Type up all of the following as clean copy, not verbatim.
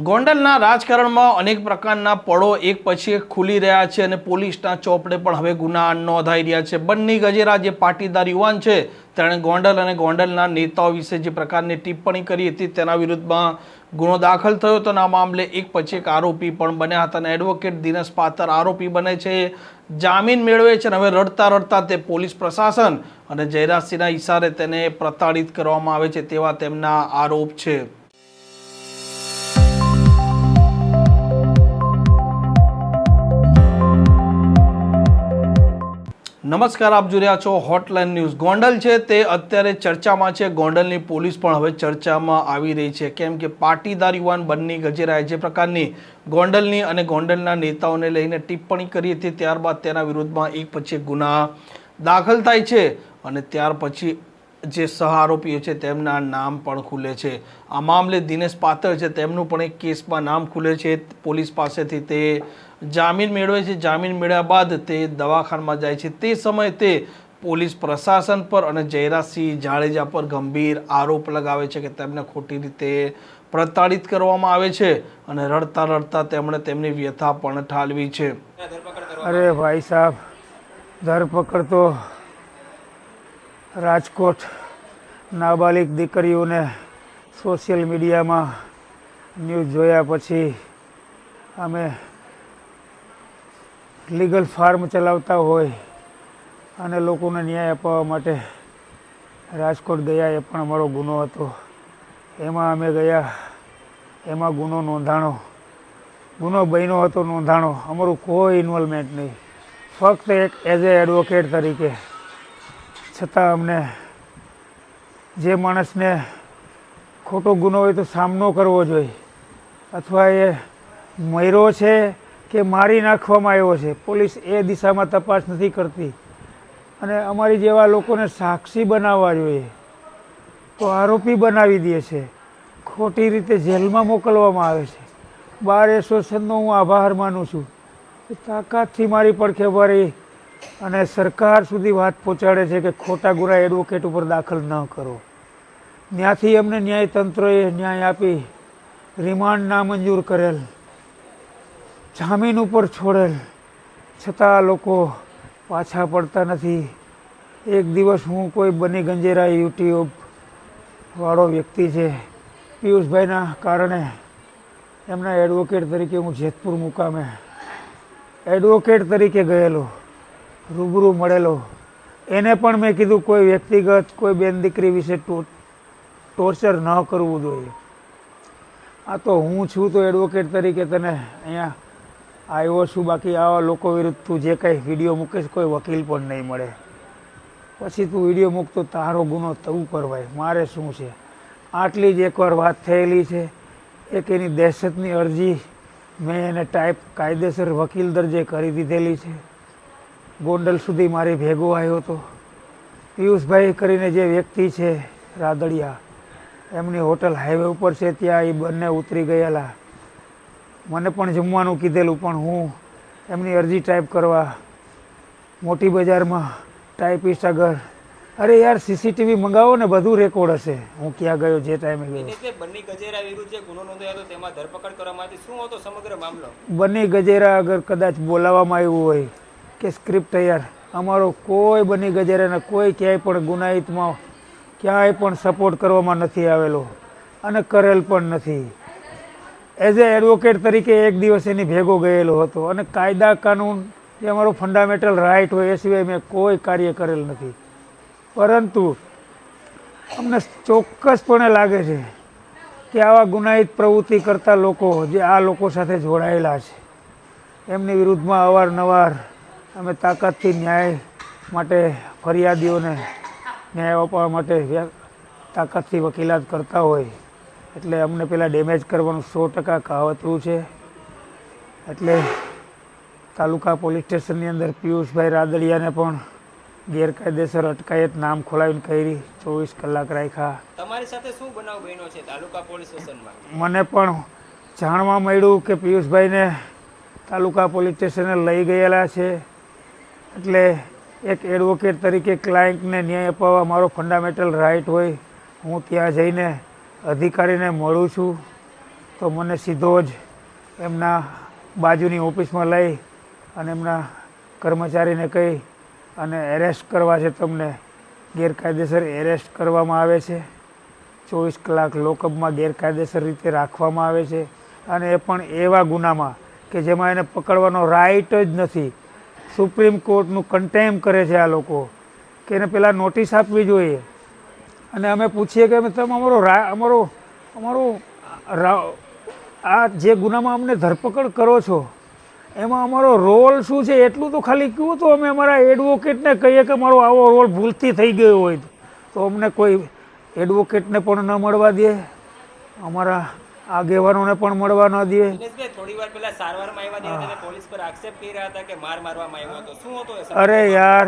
ગોંડલના રાજકારણમાં અનેક પ્રકારના પળો એક પછી એક ખુલી રહ્યા છે અને પોલીસના ચોપડે પણ હવે ગુના નોંધાઈ રહ્યા છે. બન્ની ગજેરા જે પાટીદાર યુવાન છે તેણે ગોંડલ અને ગોંડલના નેતાઓ વિશે જે પ્રકારની ટિપ્પણી કરી હતી તેના વિરુદ્ધમાં ગુનો દાખલ થયો હતો અને આ મામલે એક પછી એક આરોપી પણ બન્યા હતા અને એડવોકેટ દિનેશ પાતર આરોપી બને છે, જામીન મેળવે છે અને હવે રડતા રડતા તે પોલીસ પ્રશાસન અને જયરાજસિંહના ઇશારે તેને પ્રતાડિત કરવામાં આવે છે તેવા તેમના આરોપ છે. નમસ્કાર, આપ જોઈ રહ્યા છો હોટલાઇન ન્યૂઝ. ગોંડલ છે તે અત્યારે ચર્ચામાં છે. ગોંડલની પોલીસ પણ હવે ચર્ચામાં આવી રહી છે, કેમ કે પાટીદાર યુવાન બન્ની ગજેરાએ જે પ્રકારની ગોંડલની અને ગોંડલના નેતાઓને લઈને ટિપ્પણી કરી હતી ત્યારબાદ તેના વિરુદ્ધમાં એક પછી એક ગુના દાખલ થાય છે અને ત્યાર પછી જે સહ આરોપીઓ છે તેમના નામ પણ ખુલે છે. આ મામલે દિનેશ પાતર છે તેમનું પણ એક કેસમાં નામ ખુલે છે. પોલીસ પાસેથી તે જામીન મેળવે છે. જામીન મેળવ્યા બાદ તે દવાખાનામાં જાય છે. તે સમયે તે પોલીસ પ્રશાસન પર અને જયરાજસિંહ જાડેજા પર ગંભીર આરોપ લગાવે છે કે તેમને ખોટી રીતે પ્રતાડિત કરવામાં આવે છે અને રડતા રડતા તેમણે તેમની વ્યથા પણ ઠાલવી છે. અરે ભાઈ સાહેબ, ધરપકડ તો રાજકોટ નાબાલિગ દીકરીઓને સોશિયલ મીડિયામાં ન્યૂઝ જોયા પછી અમે લીગલ ફાર્મ ચલાવતા હોય અને લોકોને ન્યાય અપાવવા માટે રાજકોટ ગયા. એ પણ અમારો ગુનો હતો. એમાં અમે ગયા, એમાં ગુનો નોંધાણો, ગુનો બન્યો હતો નોંધાણો. અમારું કોઈ ઇન્વોલ્વમેન્ટ નહીં, ફક્ત એક એઝ એ એડવોકેટ તરીકે. છતાં અમને જે માણસને ખોટો ગુનો હોય તો સામનો કરવો જોઈએ, અથવા એ મર્યો છે કે મારી નાખવામાં આવ્યો છે, પોલીસ એ દિશામાં તપાસ નથી કરતી અને અમારી જેવા લોકોને સાક્ષી બનાવવા જોઈએ તો આરોપી બનાવી દે છે, ખોટી રીતે જેલમાં મોકલવામાં આવે છે. બાર એસોસિએશનનો હું આભાર માનું છું. તાકાતથી મારી પડખે ભરી અને સરકાર સુધી વાત પહોંચાડે છે કે ખોટા ગુના એડવોકેટ ઉપર દાખલ ન કરો. ત્યાંથી અમને ન્યાયતંત્રએ ન્યાય આપી રિમાન્ડ નામંજૂર કરેલ, જામીન ઉપર છોડેલ, છતાં લોકો પાછા પડતા નથી. એક દિવસ હું કોઈ બની ગંજેરા યુટ્યુબ વાળો વ્યક્તિ છે, પિયુષભાઈના કારણે એમના એડવોકેટ તરીકે હું જેતપુર મુકામે એડવોકેટ તરીકે ગયેલો, રૂબરૂ મળેલો. એને પણ મેં કીધું કોઈ વ્યક્તિગત કોઈ બેન દીકરી વિશે ટોર્ચર ન કરવું જોઈએ. આ તો હું છું તો એડવોકેટ તરીકે તને અહીંયા આવ્યો છું, બાકી આવા લોકો વિરુદ્ધ તું જે કંઈ વિડીયો મૂકીશ કોઈ વકીલ પણ નહીં મળે. પછી તું વિડીયો મૂકતો તારો ગુનો તું કરવાય, મારે શું છે. આટલી જ એકવાર વાત થયેલી છે. એક એની દહેશતની અરજી મેં એને ટાઈપ કાયદેસર વકીલ દરજ્જે કરી દીધેલી છે. ગોંડલ સુધી મારી ભેગો આવ્યો હતો. પિયુષભાઈ કરીને જે વ્યક્તિ છે રાદડિયા, એમની હોટલ હાઈવે ઉપર છે, ત્યાં એ બંને ઉતરી ગયેલા. મને પણ જમવાનું કીધેલું, પણ હું એમની અરજી ટાઈપ કરવા મોટી બજારમાં ટાઈપિસ્ટ આગળ, અરે યાર સીસીટીવી મંગાવો ને બધું રેકોર્ડ હશે હું ક્યાં ગયો જે ટાઈમે ગયો. બન્ની ગજેરા વિરુદ્ધ જે ગુનો નોંધાયો હતો તેમાં ધરપકડ કરવામાં આવી, શું હતો સમગ્ર મામલો? બન્ની ગજેરા અગર કદાચ બોલાવવામાં આવ્યું હોય કે સ્ક્રિપ્ટ તૈયાર, અમારો કોઈ બન્ની ગજેરાને કોઈ ક્યાંય પણ ગુનાહિતમાં ક્યાંય પણ સપોર્ટ કરવામાં નથી આવેલો અને કરેલ પણ નથી. એઝ એ એડવોકેટ તરીકે એક દિવસ એની ભેગો ગયેલો હતો અને કાયદા કાનૂન જે અમારો ફંડામેન્ટલ રાઇટ હોય એ સિવાય મેં કોઈ કાર્ય કરેલ નથી. પરંતુ અમને ચોક્કસપણે લાગે છે કે આવા ગુનાહિત પ્રવૃત્તિ કરતા લોકો જે આ લોકો સાથે જોડાયેલા છે એમની વિરુદ્ધમાં અવારનવાર અમે તાકાતથી ન્યાય માટે ફરિયાદીઓને ન્યાય અપાવવા માટે તાકાતથી વકીલાત કરતા હોય, એટલે અમને પેલા ડેમેજ કરવાનું 100% કહાવતરું છે. એટલે તાલુકા પોલીસ સ્ટેશનની અંદર પિયુષભાઈ રાદડિયાને પણ ગેરકાયદેસર અટકાયત નામ ખોલાવીને કરી 24 કલાક રાખ્યા. તમારી સાથે શું બનાવ બન્યો છે તાલુકા પોલીસ સ્ટેશનમાં? મને પણ જાણવા મળ્યું કે પિયુષભાઈને તાલુકા પોલીસ સ્ટેશને લઈ ગયેલા છે. એટલે એક એડવોકેટ તરીકે ક્લાયન્ટને ન્યાય અપાવવા મારો ફંડામેન્ટલ રાઇટ હોય, હું ત્યાં જઈને અધિકારીને મળું છું. તો મને સીધો જ એમના બાજુની ઓફિસમાં લઈ અને એમના કર્મચારીને કહી અને એરેસ્ટ કરવા છે, તમને ગેરકાયદેસર એરેસ્ટ કરવામાં આવે છે, 24 કલાક લોકઅપમાં ગેરકાયદેસર રીતે રાખવામાં આવે છે, અને એ પણ એવા ગુનામાં કે જેમાં એને પકડવાનો રાઇટ જ નથી. સુપ્રીમ કોર્ટનું કન્ટેમ કરે છે આ લોકો કે એને પહેલાં નોટિસ આપવી જોઈએ. અને અમે પૂછીએ કે તમે અમારો આ જે ગુનામાં અમને ધરપકડ કરો છો એમાં અમારો રોલ શું છે એટલું તો ખાલી કહો, તો અમે અમારા એડવોકેટને કહીએ કે મારો આવો રોલ ભૂલથી થઈ ગયો હોય તો અમને કોઈ એડવોકેટને પણ ન મળવા દે, અમારા આગેવાનોને પણ મળવા ન દે. દિનેશભાઈ, થોડી વાર પહેલા સારવારમાં આવ્યા ત્યારે તમે પોલીસ પર આક્ષેપ કરી રહ્યા હતા કે માર મારવામાં આવ્યો હતો, શું હતો એ સમય? અરે યાર,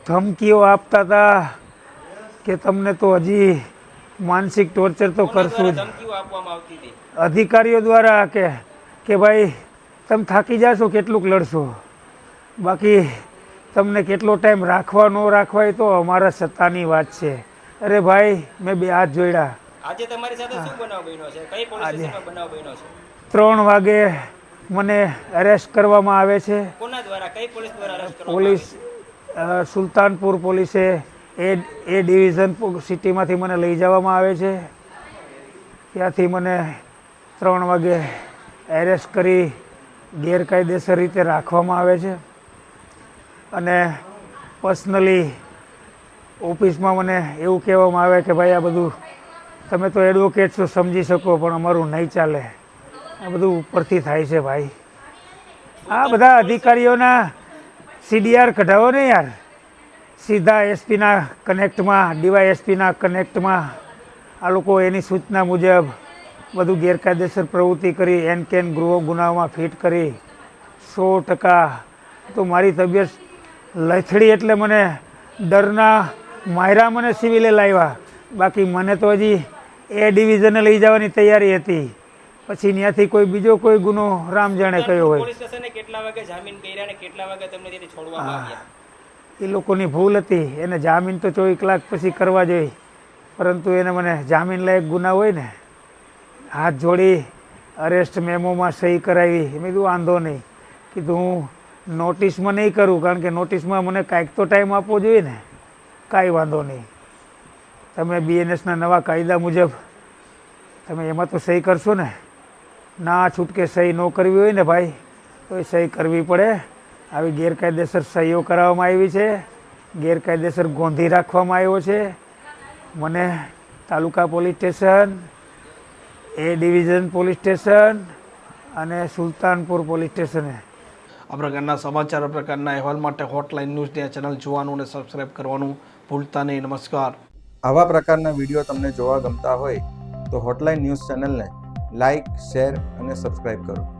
ધમકીઓ આપતા હતા કે તમને તો હજી માનસિક ટોર્ચર તો કરશું જ. ધમકીઓ આપવામાં આવતી હતી અધિકારીઓ દ્વારા કે ભાઈ તમે થાકી જાશો, કેટલુંક લડશો, બાકી તમને કેટલો ટાઈમ રાખવા ન રાખવા એ તો અમારા સત્તાની વાત છે. અરે ભાઈ, મેં 2 હાથ જોડ્યા. આજે તમારી સાથે શું બનાવ બન્યો છે? કઈ પોલીસ સ્ટેશનમાં બનાવ બન્યો છે? 3 વાગે મને એરેસ્ટ કરવામાં આવે છે. કોના દ્વારા, કઈ પોલીસ દ્વારા અરેસ્ટ કરવામાં પોલીસ સુલતાનપુર પોલીસે એ ડિવિઝન સિટીમાંથી મને લઈ જવામાં આવે છે. ત્યાંથી મને 3 વાગે એરેસ્ટ કરી ગેરકાયદેસર રીતે રાખવામાં આવે છે. અને પર્સનલી ઓફિસમાં મને એવું કહેવામાં આવે કે ભાઈ આ બધું તમે તો એડવોકેટ છો, સમજી શકો, પણ અમારું નહીં ચાલે, આ બધું ઉપરથી થાય છે ભાઈ. આ બધા અધિકારીઓના CDR કઢાવો ને યાર, સીધા એસપીના કનેક્ટમાં, DYSPના કનેક્ટમાં. આ લોકો એની સૂચના મુજબ બધું ગેરકાયદેસર પ્રવૃત્તિ કરી એનકેન ગુનાઓમાં ફિટ કરી. 100% તો મારી તબિયત લથડી એટલે મને ડરના માયરા મને સિવિલે લાવ્યા, બાકી મને તો હજી એ ડિવિઝને લઈ જવાની તૈયારી હતી. પછી ત્યાંથી કોઈ બીજો કોઈ ગુનો રામ જાણે કયો હોય. પોલીસ સ્ટેશને કેટલા વાગે જામીન કર્યા અને કેટલા વાગે તમને ત્યાંથી છોડવામાં આવ્યા? એ લોકોની ભૂલ હતી, એને જામીન તો 24 કલાક પછી કરવા જોઈએ, પરંતુ એને મને જામીન લાયક ગુના હોય ને, હાથ જોડી અરેસ્ટ મેમોમાં સહી કરાવી. મેં કીધું વાંધો નહીં, કીધું હું નોટિસમાં નહીં કરું, કારણ કે નોટિસમાં મને કાંઈક તો ટાઈમ આપવો જોઈએ ને. કાંઈ વાંધો નહીં, તમે BNSના નવા કાયદા મુજબ તમે એમાં તો સહી કરશો ને. ના છૂટકે સહી ન કરવી હોય ને ભાઈ, તો એ સહી કરવી પડે. આવી ગેરકાયદેસર સહીઓ કરાવવામાં આવી છે, ગેરકાયદેસર ગોંધી રાખવામાં આવ્યો છે. મને taluka police station, A division police station અને સુલતાનપુર પોલીસ સ્ટેશને. આ પ્રકારના સમાચાર, આ પ્રકારના અહેવાલ માટે હોટલાઇન ન્યૂઝની આ ચેનલ જોવાનું અને સબસ્ક્રાઇબ કરવાનું ભૂલતા નહીં. નમસ્કાર. આવા પ્રકારના વિડીયો તમને જોવા ગમતા હોય તો હોટલાઇન ન્યૂઝ ચેનલને લાઇક, શેર અને સબસ્ક્રાઇબ કરો.